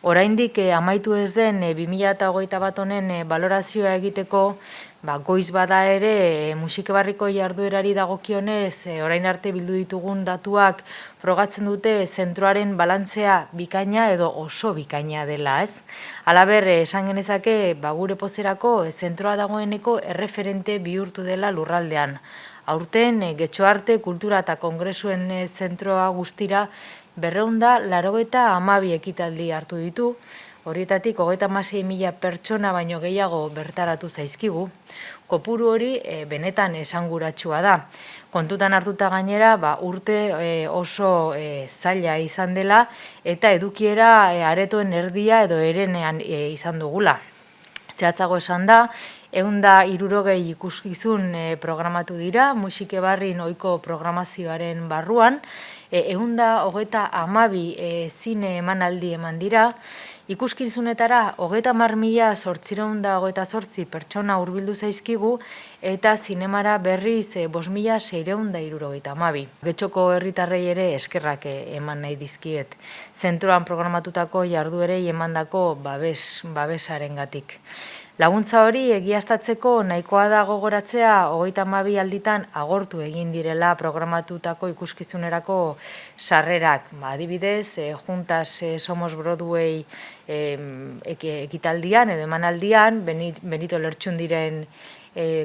Oraindik amaitu ez den 2021 honen balorazioa egiteko, goiz bada ere Musikebarriko jarduerari dagokionez, orain arte bildu ditugun datuak frogatzen dute zentroaren balantzea bikaina edo oso bikaina dela, ez? Halaber, esan genezake, gure pozerako zentroa dagoeneko erreferente bihurtu dela lurraldean. Aurten, Getxoarte Kultura eta Kongresuen zentroa guztira 292 ekitaldi hartu ditu, horietatik 36.000 pertsona baino gehiago bertaratu zaizkigu. Kopuru hori benetan esanguratsua da. Kontutan hartuta gainera, urte oso zaila izan dela eta edukiera aretoen erdia edo herenean izan dugula. Zehatzago esan da, 160 ikuskizun programatu dira, Musikebarrin ohiko programazioaren barruan, 132 zine emanaldi eman dira, ikuskizunetara 30.828 pertsona hurbildu zaizkigu eta zinemara berriz 5.672. Getxoko herritarrei ere eskerrak eman nahi dizkiet, zentroan programatutako jarduerei emandako babesarengatik. Laguntza hori egiaztatzeko nahikoa da gogoratzea 32 alditan agortu egin direla programatutako ikuskizunerako sarrerak. Adibidez, Juntas Somos Broadway ekitaldian edo emanaldian, Benito Lertxundiren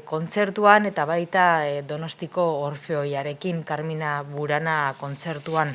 kontzertuan eta baita Donostiko Orfeoiarekin, Carmina Burana kontzertuan.